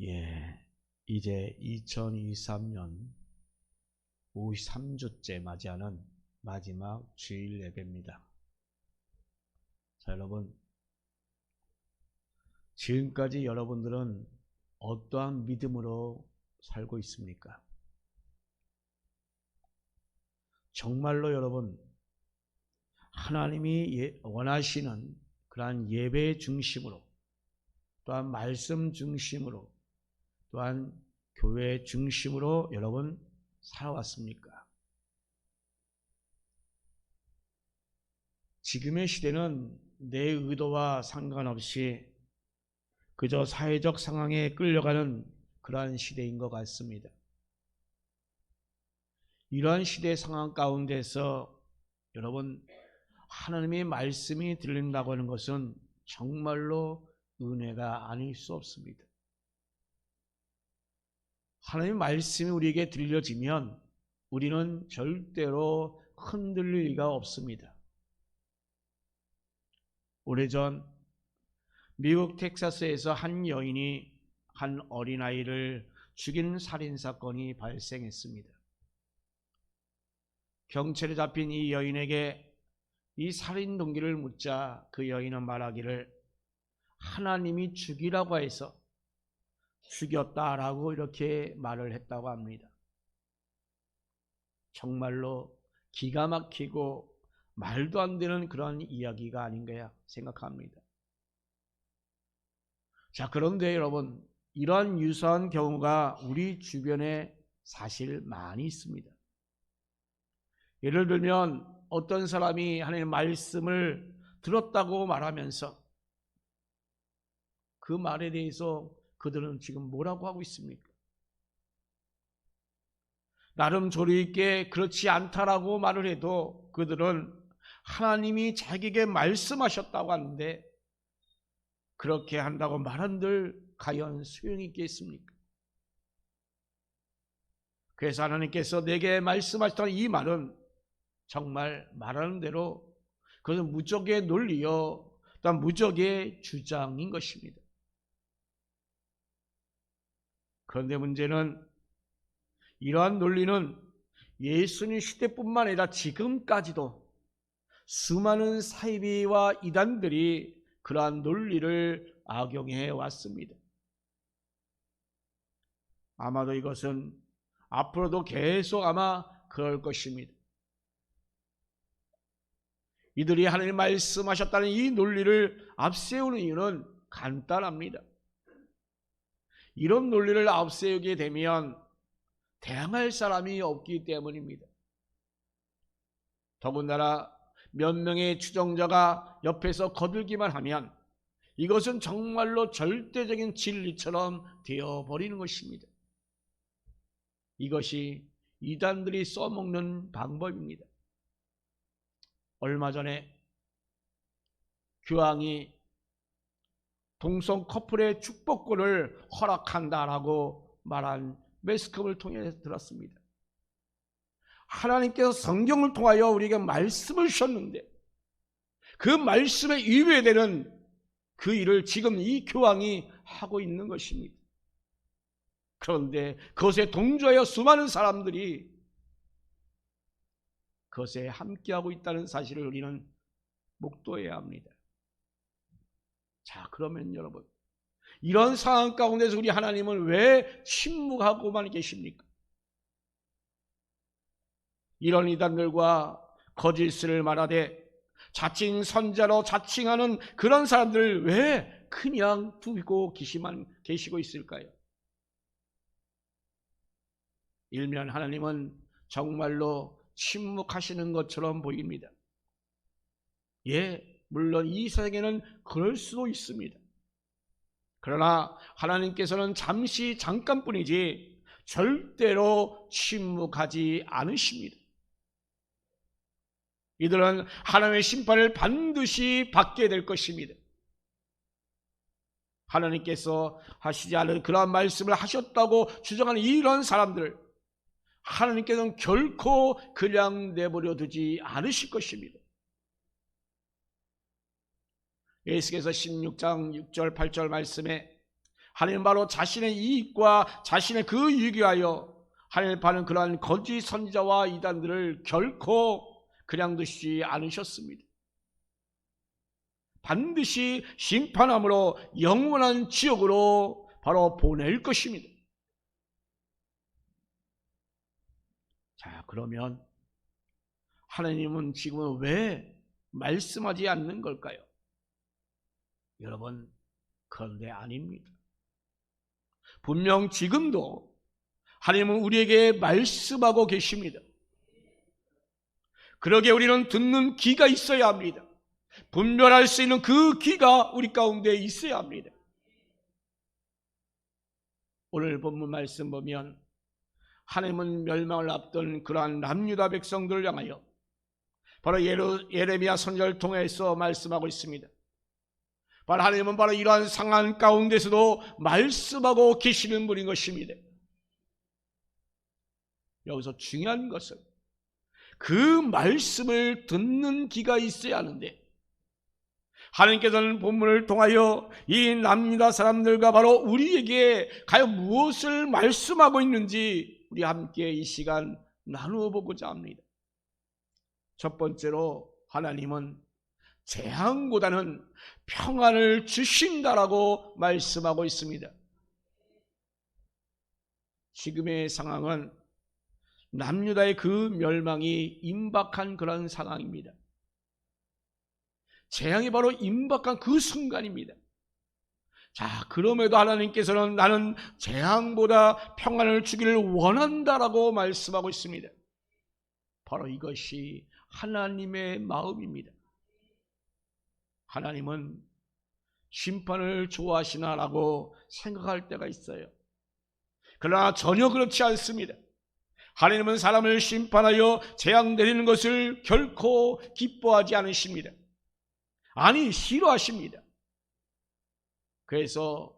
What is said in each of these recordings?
예, 이제 2023년 53주째 맞이하는 마지막 주일 예배입니다. 자, 여러분, 지금까지 여러분들은 어떠한 믿음으로 살고 있습니까? 정말로 여러분, 하나님이 원하시는 그러한 예배 중심으로, 또한 말씀 중심으로, 또한 교회 중심으로 여러분 살아왔습니까? 지금의 시대는 내 의도와 상관없이 그저 사회적 상황에 끌려가는 그러한 시대인 것 같습니다. 이러한 시대 상황 가운데서 여러분, 하나님의 말씀이 들린다고 하는 것은 정말로 은혜가 아닐 수 없습니다. 하나님의 말씀이 우리에게 들려지면 우리는 절대로 흔들릴 리가 없습니다. 오래전 미국 텍사스에서 한 여인이 한 어린아이를 죽인 살인사건이 발생했습니다. 경찰에 잡힌 이 여인에게 이 살인 동기를 묻자 그 여인은 말하기를 하나님이 죽이라고 해서 죽였다라고 이렇게 말을 했다고 합니다. 정말로 기가 막히고 말도 안 되는 그런 이야기가 아닌가 생각합니다. 자, 그런데 여러분, 이러한 유사한 경우가 우리 주변에 사실 많이 있습니다. 예를 들면 어떤 사람이 하나님의 말씀을 들었다고 말하면서 그 말에 대해서 그들은 지금 뭐라고 하고 있습니까? 나름 조리 있게 그렇지 않다라고 말을 해도 그들은 하나님이 자기에게 말씀하셨다고 하는데 그렇게 한다고 말한들 과연 소용이 있겠습니까? 그래서 하나님께서 내게 말씀하셨다는 이 말은 정말 말하는 대로 그것은 무적의 논리요, 또한 무적의 주장인 것입니다. 그런데 문제는 이러한 논리는 예수님 시대뿐만 아니라 지금까지도 수많은 사이비와 이단들이 그러한 논리를 악용해 왔습니다. 아마도 이것은 앞으로도 계속 아마 그럴 것입니다. 이들이 하나님 말씀하셨다는 이 논리를 앞세우는 이유는 간단합니다. 이런 논리를 앞세우게 되면 대항할 사람이 없기 때문입니다. 더군다나 몇 명의 추종자가 옆에서 거들기만 하면 이것은 정말로 절대적인 진리처럼 되어버리는 것입니다. 이것이 이단들이 써먹는 방법입니다. 얼마 전에 교황이 동성 커플의 축복권을 허락한다라고 말한 매스컴을 통해 들었습니다. 하나님께서 성경을 통하여 우리에게 말씀을 주셨는데 그 말씀에 위배되는 그 일을 지금 이 교황이 하고 있는 것입니다. 그런데 그것에 동조하여 수많은 사람들이 그것에 함께하고 있다는 사실을 우리는 목도해야 합니다. 자, 그러면 여러분, 이런 상황 가운데서 우리 하나님은 왜 침묵하고만 계십니까? 이런 이단들과 거짓을 말하되 자칭 선자로 자칭하는 그런 사람들을 왜 그냥 두고 계시고 있을까요? 일면 하나님은 정말로 침묵하시는 것처럼 보입니다. 예, 물론 이 세상에는 그럴 수도 있습니다. 그러나 하나님께서는 잠깐뿐이지 절대로 침묵하지 않으십니다. 이들은 하나님의 심판을 반드시 받게 될 것입니다. 하나님께서 하시지 않은 그러한 말씀을 하셨다고 주장하는 이런 사람들을 하나님께서는 결코 그냥 내버려 두지 않으실 것입니다. 에스겔서 16장 6절 8절 말씀에 하나님은 바로 자신의 이익과 자신의 그 유익에 하여 하나님을 파는 그러한 거짓 선지자와 이단들을 결코 그냥 두시지 않으셨습니다. 반드시 심판함으로 영원한 지옥으로 바로 보낼 것입니다. 자, 그러면 하나님은 지금은 왜 말씀하지 않는 걸까요? 여러분, 그런데 아닙니다. 분명 지금도 하나님은 우리에게 말씀하고 계십니다. 그러기에 우리는 듣는 귀가 있어야 합니다. 분별할 수 있는 그 귀가 우리 가운데 있어야 합니다. 오늘 본문 말씀 보면 하나님은 멸망을 앞둔 그러한 남유다 백성들을 향하여 바로 예레미야 선지자를 통해서 말씀하고 있습니다. 바로 하나님은 바로 이러한 상황 가운데서도 말씀하고 계시는 분인 것입니다. 여기서 중요한 것은 그 말씀을 듣는 귀가 있어야 하는데, 하나님께서는 본문을 통하여 이 남유다 사람들과 바로 우리에게 과연 무엇을 말씀하고 있는지 우리 함께 이 시간 나누어 보고자 합니다. 첫 번째로 하나님은 재앙보다는 평안을 주신다라고 말씀하고 있습니다. 지금의 상황은 남유다의 그 멸망이 임박한 그런 상황입니다. 재앙이 바로 임박한 그 순간입니다. 자, 그럼에도 하나님께서는 나는 재앙보다 평안을 주기를 원한다라고 말씀하고 있습니다. 바로 이것이 하나님의 마음입니다. 하나님은 심판을 좋아하시나라고 생각할 때가 있어요. 그러나 전혀 그렇지 않습니다. 하나님은 사람을 심판하여 재앙 내리는 것을 결코 기뻐하지 않으십니다. 아니, 싫어하십니다. 그래서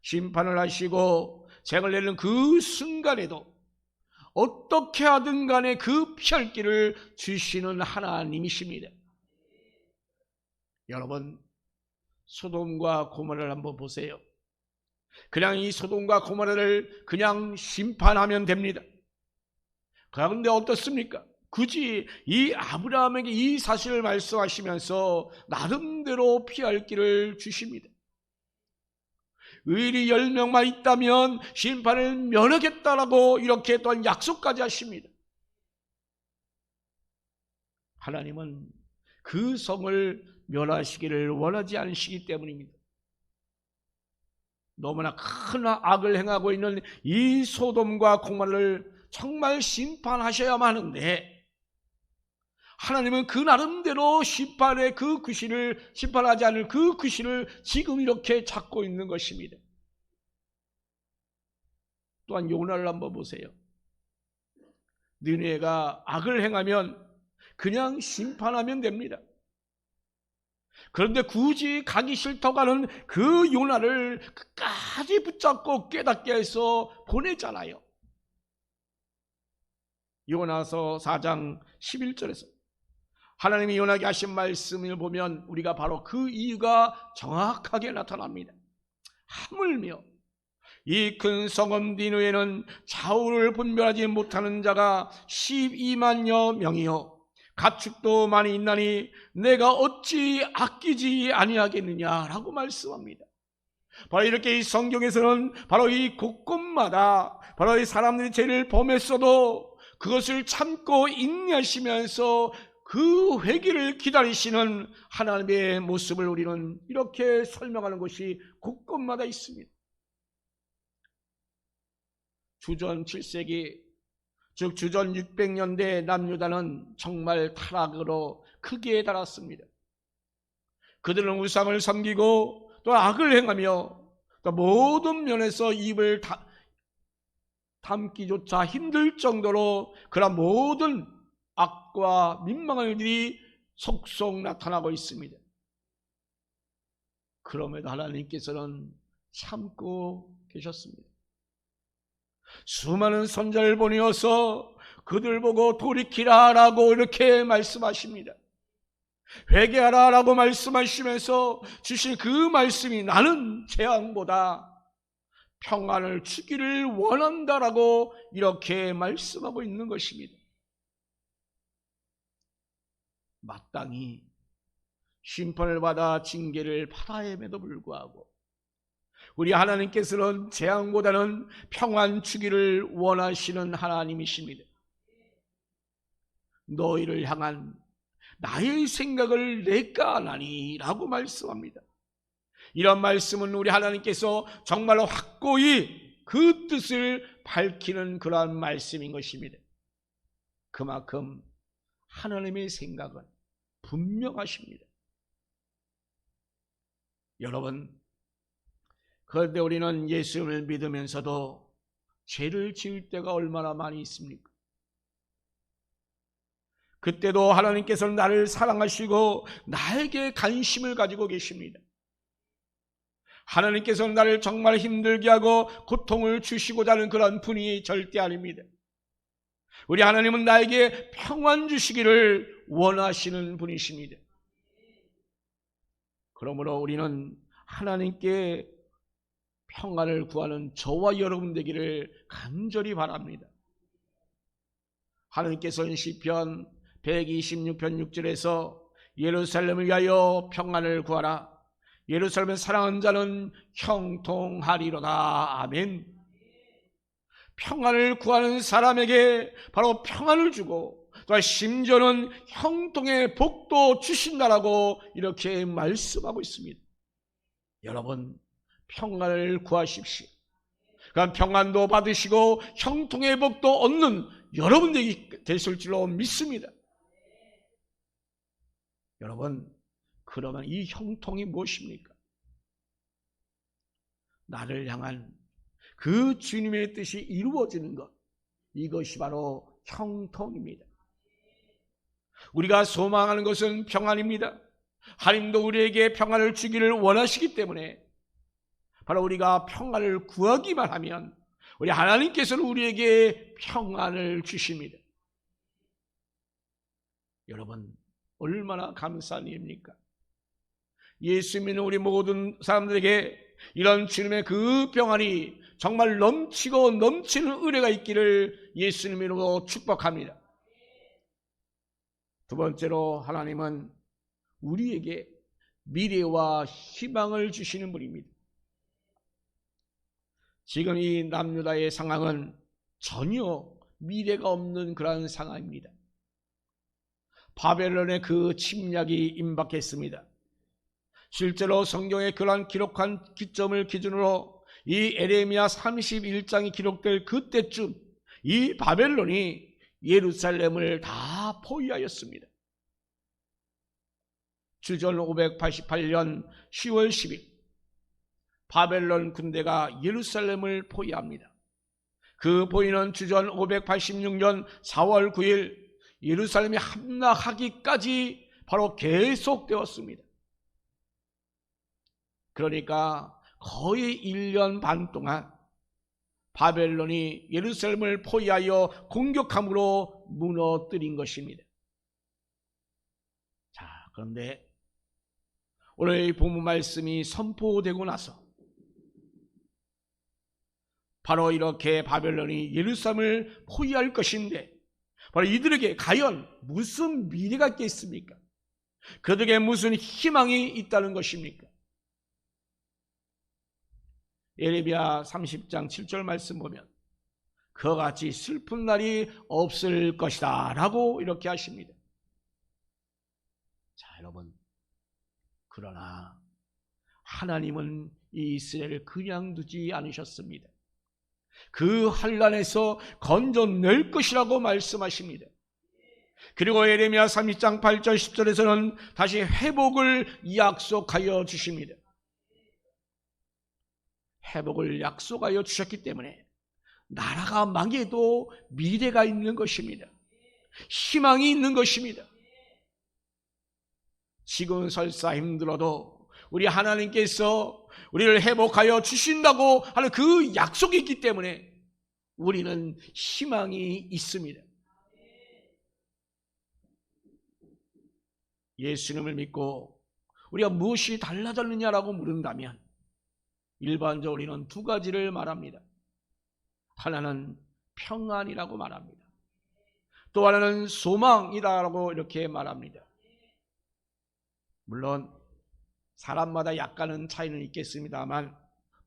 심판을 하시고 재앙을 내리는 그 순간에도 어떻게 하든 간에 그 피할 길을 주시는 하나님이십니다. 여러분, 소돔과 고모라를 한번 보세요. 그냥 이 소돔과 고모라를 그냥 심판하면 됩니다. 그런데 어떻습니까? 굳이 이 아브라함에게 이 사실을 말씀하시면서 나름대로 피할 길을 주십니다. 의리 10명만 있다면 심판을 면하겠다라고 이렇게 또한 약속까지 하십니다. 하나님은 그 성을 멸하시기를 원하지 않으시기 때문입니다. 너무나 큰 악을 행하고 있는 이 소돔과 고모라를 정말 심판하셔야만 하는데, 하나님은 그 나름대로 심판의 그 구실을, 심판하지 않을 그 구실을 지금 이렇게 찾고 있는 것입니다. 또한 요나를 한번 보세요. 니느웨가 악을 행하면 그냥 심판하면 됩니다. 그런데 굳이 가기 싫다고 하는 그 요나를 끝까지 붙잡고 깨닫게 해서 보내잖아요. 요나서 4장 11절에서 하나님이 요나에게 하신 말씀을 보면 우리가 바로 그 이유가 정확하게 나타납니다. 하물며 이 큰 성읍 니느웨는 좌우를 분별하지 못하는 자가 12만여 명이요 가축도 많이 있나니 내가 어찌 아끼지 아니하겠느냐라고 말씀합니다. 바로 이렇게 이 성경에서는 바로 이 곳곳마다 바로 이 사람들이 죄를 범했어도 그것을 참고 인내하시면서 그 회개를 기다리시는 하나님의 모습을 우리는 이렇게 설명하는 것이 곳곳마다 있습니다. 주전 7세기, 즉 주전 600년대 남유다는 정말 타락으로 크게 달았습니다. 그들은 우상을 섬기고 또 악을 행하며 또 모든 면에서 입을 담기조차 힘들 정도로 그런 모든 악과 민망한 일들이 속속 나타나고 있습니다. 그럼에도 하나님께서는 참고 계셨습니다. 수많은 선지자를 보내어서 그들 보고 돌이키라라고 이렇게 말씀하십니다. 회개하라라고 말씀하시면서 주신 그 말씀이 나는 재앙보다 평안을 주기를 원한다라고 이렇게 말씀하고 있는 것입니다. 마땅히 심판을 받아 징계를 받아야에도 불구하고 우리 하나님께서는 재앙보다는 평안 주기를 원하시는 하나님이십니다. 너희를 향한 나의 생각을 내가 아나니 라고 말씀합니다. 이런 말씀은 우리 하나님께서 정말로 확고히 그 뜻을 밝히는 그러한 말씀인 것입니다. 그만큼 하나님의 생각은 분명하십니다. 여러분, 그런데 우리는 예수님을 믿으면서도 죄를 지을 때가 얼마나 많이 있습니까? 그때도 하나님께서는 나를 사랑하시고 나에게 관심을 가지고 계십니다. 하나님께서는 나를 정말 힘들게 하고 고통을 주시고자 하는 그런 분이 절대 아닙니다. 우리 하나님은 나에게 평안 주시기를 원하시는 분이십니다. 그러므로 우리는 하나님께 평안을 구하는 저와 여러분 되기를 간절히 바랍니다. 하나님께서는 시편 126편 6절에서 예루살렘을 위하여 평안을 구하라. 예루살렘을 사랑하는 자는 형통하리로다. 아멘. 평안을 구하는 사람에게 바로 평안을 주고 또 심지어는 형통의 복도 주신다라고 이렇게 말씀하고 있습니다. 여러분, 평안을 구하십시오. 그럼 평안도 받으시고 형통의 복도 얻는 여러분들이 되실 줄로 믿습니다. 여러분, 그러면 이 형통이 무엇입니까? 나를 향한 그 주님의 뜻이 이루어지는 것, 이것이 바로 형통입니다. 우리가 소망하는 것은 평안입니다. 하나님도 우리에게 평안을 주기를 원하시기 때문에 바로 우리가 평안을 구하기만 하면 우리 하나님께서는 우리에게 평안을 주십니다. 여러분, 얼마나 감사한 일입니까? 예수 믿는 우리 모든 사람들에게 이런 주님의 그 평안이 정말 넘치고 넘치는 은혜가 있기를 예수님으로 축복합니다. 두 번째로 하나님은 우리에게 미래와 희망을 주시는 분입니다. 지금 이 남유다의 상황은 전혀 미래가 없는 그런 상황입니다. 바벨론의 그 침략이 임박했습니다. 실제로 성경에 그러한 기록한 기점을 기준으로 이 에레미야 31장이 기록될 그때쯤 이 바벨론이 예루살렘을 다 포위하였습니다. 주전 588년 10월 10일 바벨론 군대가 예루살렘을 포위합니다. 그 포위는 주전 586년 4월 9일 예루살렘이 함락하기까지 바로 계속되었습니다. 그러니까 거의 1년 반 동안 바벨론이 예루살렘을 포위하여 공격함으로 무너뜨린 것입니다. 자, 그런데 오늘 이 본문 말씀이 선포되고 나서 바로 이렇게 바벨론이 예루살렘을 포위할 것인데 바로 이들에게 과연 무슨 미래가 있겠습니까? 그들에게 무슨 희망이 있다는 것입니까? 에레미야 30장 7절 말씀 보면 그와 같이 슬픈 날이 없을 것이다 라고 이렇게 하십니다. 자, 여러분, 그러나 하나님은 이 이스라엘을 그냥 두지 않으셨습니다. 그 환난에서 건져낼 것이라고 말씀하십니다. 그리고 에레미야 32장 8절 10절에서는 다시 회복을 약속하여 주십니다. 회복을 약속하여 주셨기 때문에 나라가 망해도 미래가 있는 것입니다. 희망이 있는 것입니다. 지금은 설사 힘들어도 우리 하나님께서 우리를 회복하여 주신다고 하는 그 약속이 있기 때문에 우리는 희망이 있습니다. 예수님을 믿고 우리가 무엇이 달라졌느냐라고 물은다면 일반적으로 우리는 두 가지를 말합니다. 하나는 평안이라고 말합니다. 또 하나는 소망이라고 이렇게 말합니다. 물론 사람마다 약간은 차이는 있겠습니다만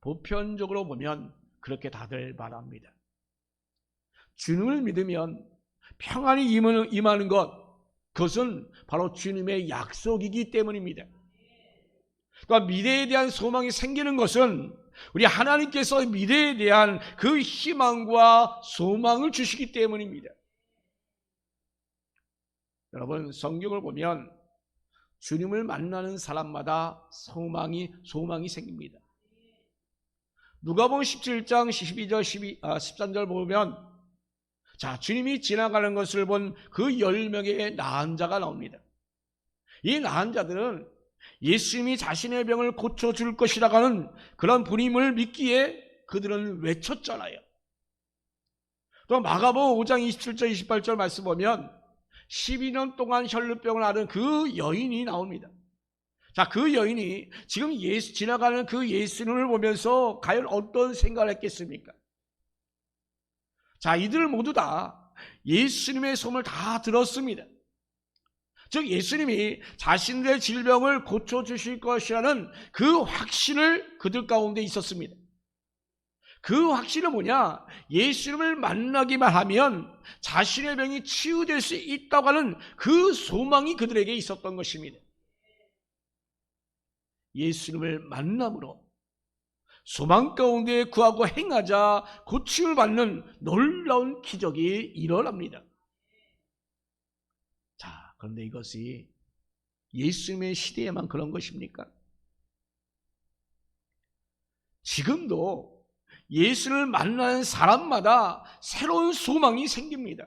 보편적으로 보면 그렇게 다들 말합니다. 주님을 믿으면 평안이 임하는 것, 그것은 바로 주님의 약속이기 때문입니다. 그러니까 미래에 대한 소망이 생기는 것은 우리 하나님께서 미래에 대한 그 희망과 소망을 주시기 때문입니다. 여러분, 성경을 보면 주님을 만나는 사람마다 소망이 생깁니다. 누가복음 17장 12절 13절 보면 자, 주님이 지나가는 것을 본 그 10명의 나은 자가 나옵니다. 이 나은 자들은 예수님이 자신의 병을 고쳐줄 것이라고 하는 그런 분임을 믿기에 그들은 외쳤잖아요. 또 마가복음 5장 27절 28절 말씀 보면 12년 동안 혈루병을 앓은 그 여인이 나옵니다. 자, 그 여인이 지금 지나가는 그 예수님을 보면서 과연 어떤 생각을 했겠습니까? 자, 이들 모두 다 예수님의 소문을 다 들었습니다. 즉 예수님이 자신들의 질병을 고쳐주실 것이라는 그 확신을 그들 가운데 있었습니다. 그 확신은 뭐냐? 예수님을 만나기만 하면 자신의 병이 치유될 수 있다고 하는 그 소망이 그들에게 있었던 것입니다. 예수님을 만남으로 소망 가운데 구하고 행하자 고침을 받는 놀라운 기적이 일어납니다. 자, 그런데 이것이 예수님의 시대에만 그런 것입니까? 지금도 예수를 만나는 사람마다 새로운 소망이 생깁니다.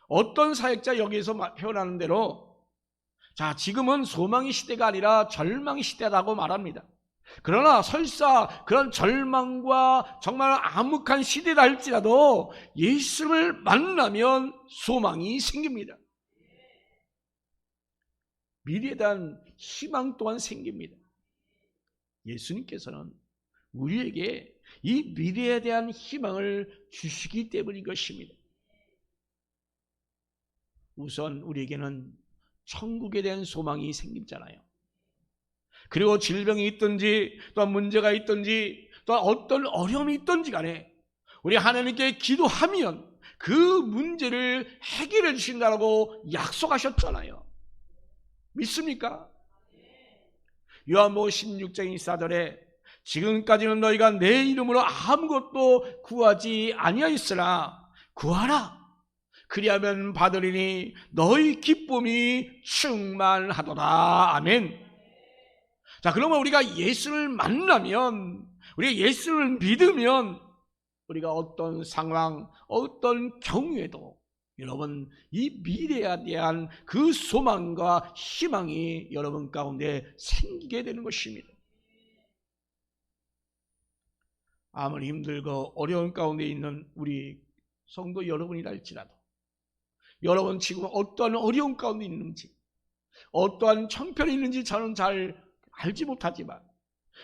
어떤 사역자 여기에서 표현하는 대로 자, 지금은 소망의 시대가 아니라 절망의 시대라고 말합니다. 그러나 설사 그런 절망과 정말 암흑한 시대다 할지라도 예수를 만나면 소망이 생깁니다. 미래에 대한 희망 또한 생깁니다. 예수님께서는 우리에게 이 미래에 대한 희망을 주시기 때문인 것입니다. 우선 우리에게는 천국에 대한 소망이 생기잖아요. 그리고 질병이 있든지 또 문제가 있든지 또 어떤 어려움이 있든지 간에 우리 하나님께 기도하면 그 문제를 해결해 주신다고 약속하셨잖아요. 믿습니까? 요한복음 16장 24절에 지금까지는 너희가 내 이름으로 아무것도 구하지 아니하였으나 구하라. 그리하면 받으리니 너희 기쁨이 충만하도다. 아멘. 자, 그러면 우리가 예수를 만나면, 우리가 예수를 믿으면 우리가 어떤 상황, 어떤 경우에도 여러분 이 미래에 대한 그 소망과 희망이 여러분 가운데 생기게 되는 것입니다. 아무리 힘들고 어려운 가운데 있는 우리 성도 여러분이라 할지라도 여러분 지금 어떠한 어려운 가운데 있는지 어떠한 형편이 있는지 저는 잘 알지 못하지만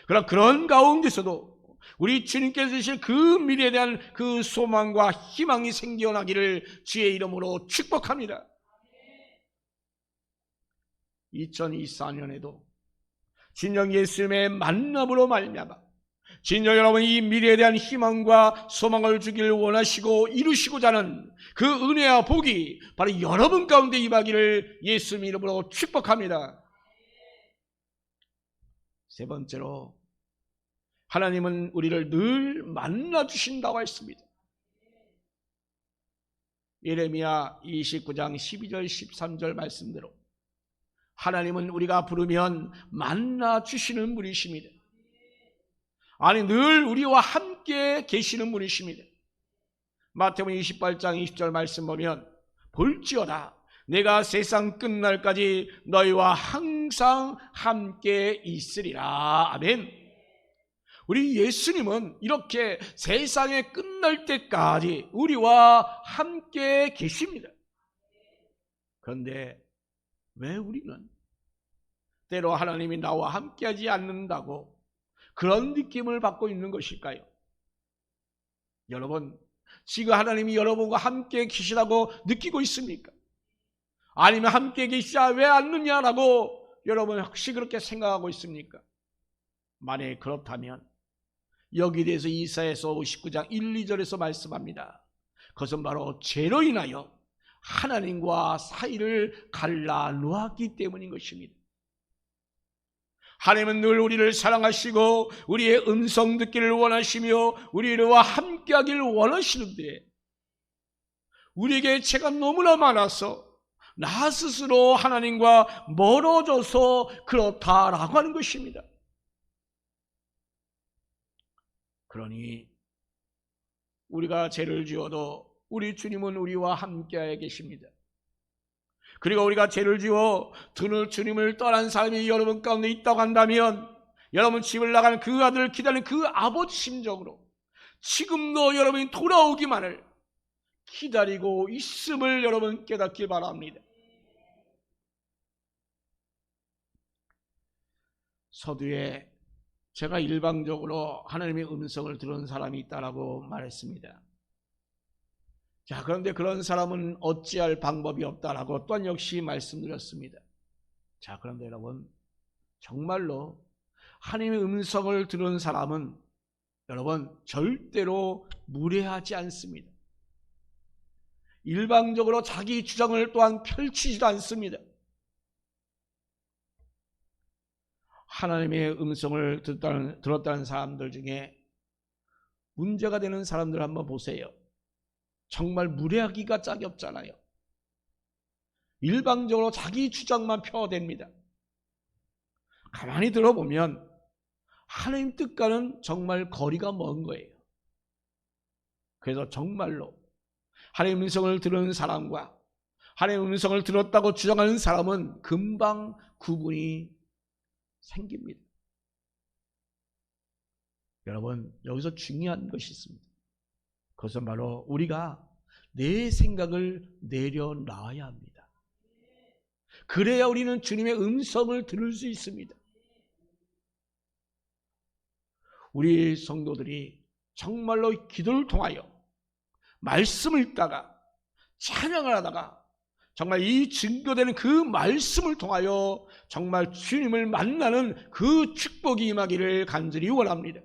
그러나 그런 가운데서도 우리 주님께서 주실 그 미래에 대한 그 소망과 희망이 생겨나기를 주의 이름으로 축복합니다. 2024년에도 진정 예수님의 만남으로 말미암아 진정 여러분 이 미래에 대한 희망과 소망을 주기를 원하시고 이루시고자 하는 그 은혜와 복이 바로 여러분 가운데 임하기를 예수님 이름으로 축복합니다. 세 번째로 하나님은 우리를 늘 만나 주신다고 했습니다. 예레미야 29장 12절 13절 말씀대로 하나님은 우리가 부르면 만나 주시는 분이십니다. 아니 늘 우리와 함께 계시는 분이십니다. 마태복음 28장 20절 말씀 보면 볼지어다 내가 세상 끝날까지 너희와 항상 함께 있으리라. 아멘. 우리 예수님은 이렇게 세상에 끝날 때까지 우리와 함께 계십니다. 그런데 왜 우리는 때로 하나님이 나와 함께하지 않는다고 그런 느낌을 받고 있는 것일까요? 여러분, 지금 하나님이 여러분과 함께 계시다고 느끼고 있습니까? 아니면 함께 계시자 왜 않느냐라고 여러분 혹시 그렇게 생각하고 있습니까? 만약에 그렇다면 여기에 대해서 이사야서 59장 1, 2절에서 말씀합니다. 그것은 바로 죄로 인하여 하나님과 사이를 갈라 놓았기 때문인 것입니다. 하나님은 늘 우리를 사랑하시고 우리의 음성 듣기를 원하시며 우리와 함께하기를 원하시는데 우리에게 죄가 너무나 많아서 나 스스로 하나님과 멀어져서 그렇다라고 하는 것입니다. 그러니 우리가 죄를 지어도 우리 주님은 우리와 함께 계십니다. 그리고 우리가 죄를 지어 주님을 떠난 사람이 여러분 가운데 있다고 한다면 여러분 집을 나가는 그 아들을 기다리는 그 아버지 심정으로 지금도 여러분이 돌아오기만을 기다리고 있음을 여러분 깨닫기 바랍니다. 서두에 제가 일방적으로 하나님의 음성을 들은 사람이 있다라고 말했습니다. 자, 그런데 그런 사람은 어찌할 방법이 없다라고 또한 역시 말씀드렸습니다. 자, 그런데 여러분 정말로 하나님의 음성을 들은 사람은 여러분 절대로 무례하지 않습니다. 일방적으로 자기 주장을 또한 펼치지도 않습니다. 하나님의 음성을 들었다는 사람들 중에 문제가 되는 사람들 한번 보세요. 정말 무례하기가 짝이 없잖아요. 일방적으로 자기 주장만 펴댑니다. 가만히 들어보면 하나님 뜻과는 정말 거리가 먼 거예요. 그래서 정말로 하나님의 음성을 들은 사람과 하나님의 음성을 들었다고 주장하는 사람은 금방 구분이 생깁니다. 여러분 여기서 중요한 것이 있습니다. 그것은 바로 우리가 내 생각을 내려놔야 합니다. 그래야 우리는 주님의 음성을 들을 수 있습니다. 우리 성도들이 정말로 기도를 통하여 말씀을 읽다가 찬양을 하다가 정말 이 증거되는 그 말씀을 통하여 정말 주님을 만나는 그 축복이 임하기를 간절히 원합니다.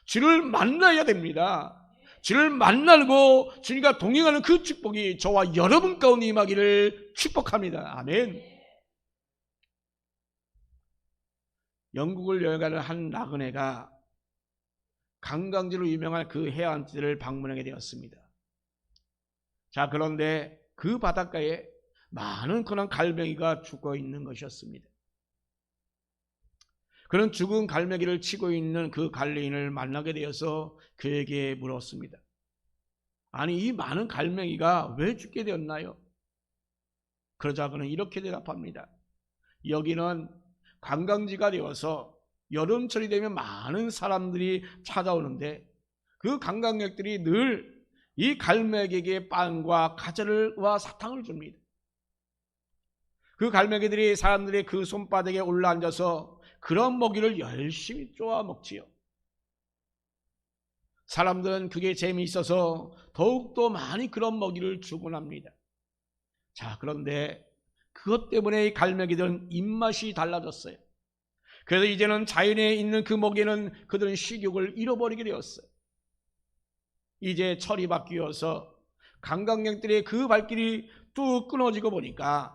주를 만나야 됩니다. 주를 만나고 주님과 동행하는 그 축복이 저와 여러분 가운데 임하기를 축복합니다. 아멘. 영국을 여행하는 한 나그네가 관광지로 유명한 그 해안지를 방문하게 되었습니다. 자, 그런데 그 바닷가에 많은 그런 갈매기가 죽어 있는 것이었습니다. 그런 죽은 갈매기를 치고 있는 그 관리인을 만나게 되어서 그에게 물었습니다. 아니, 이 많은 갈매기가 왜 죽게 되었나요? 그러자 그는 이렇게 대답합니다. 여기는 관광지가 되어서 여름철이 되면 많은 사람들이 찾아오는데 그 관광객들이 늘 이 갈매기에게 빵과 과자와 사탕을 줍니다. 그 갈매기들이 사람들의 그 손바닥에 올라앉아서 그런 먹이를 열심히 쪼아 먹지요. 사람들은 그게 재미있어서 더욱더 많이 그런 먹이를 주곤 합니다. 자, 그런데 그것 때문에 이 갈매기들은 입맛이 달라졌어요. 그래서 이제는 자연에 있는 그 먹이는 그들은 식욕을 잃어버리게 되었어요. 이제 철이 바뀌어서 관광객들의 그 발길이 뚝 끊어지고 보니까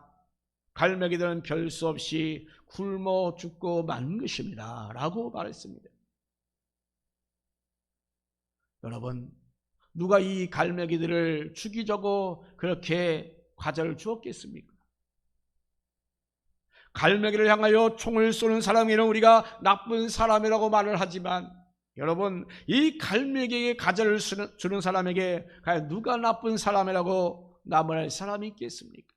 갈매기들은 별 수 없이 굶어 죽고 만 것입니다 라고 말했습니다. 여러분, 누가 이 갈매기들을 죽이자고 그렇게 과자를 주었겠습니까? 갈매기를 향하여 총을 쏘는 사람에게는 우리가 나쁜 사람이라고 말을 하지만 여러분, 이 갈매기에게 과자를 주는 사람에게 과연 누가 나쁜 사람이라고 나무랄 사람이 있겠습니까?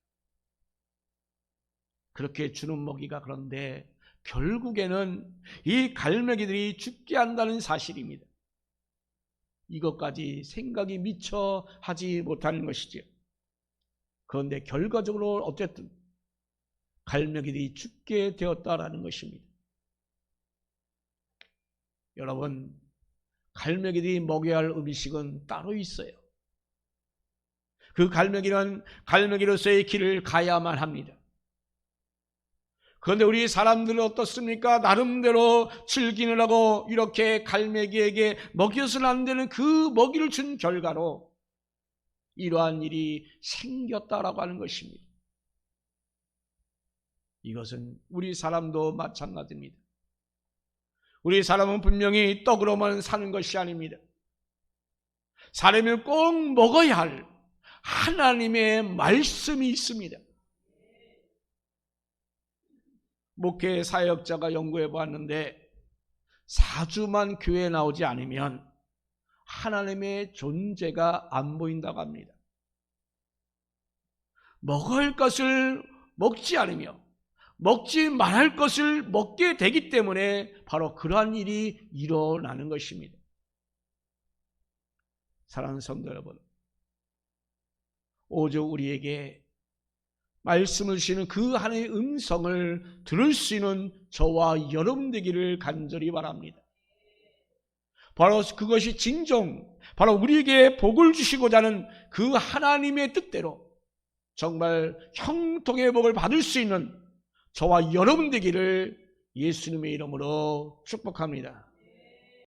그렇게 주는 먹이가 그런데 결국에는 이 갈매기들이 죽게 한다는 사실입니다. 이것까지 생각이 미처 하지 못하는 것이죠. 그런데 결과적으로 어쨌든 갈매기들이 죽게 되었다라는 것입니다. 여러분, 갈매기들이 먹여야 할 음식은 따로 있어요. 그 갈매기는 갈매기로서의 길을 가야만 합니다. 그런데 우리 사람들은 어떻습니까? 나름대로 즐기느라고 이렇게 갈매기에게 먹여서는 안 되는 그 먹이를 준 결과로 이러한 일이 생겼다라고 하는 것입니다. 이것은 우리 사람도 마찬가지입니다. 우리 사람은 분명히 떡으로만 사는 것이 아닙니다. 사람이 꼭 먹어야 할 하나님의 말씀이 있습니다. 목회 사역자가 연구해 보았는데 4주만 교회에 나오지 않으면 하나님의 존재가 안 보인다고 합니다. 먹을 것을 먹지 않으며 먹지 말할 것을 먹게 되기 때문에 바로 그러한 일이 일어나는 것입니다. 사랑하는 성도 여러분, 오직 우리에게 말씀을 주시는 그 하나님의 음성을 들을 수 있는 저와 여러분 되기를 간절히 바랍니다. 바로 그것이 진정, 바로 우리에게 복을 주시고자 하는 그 하나님의 뜻대로 정말 형통의 복을 받을 수 있는 저와 여러분 되기를 예수님의 이름으로 축복합니다.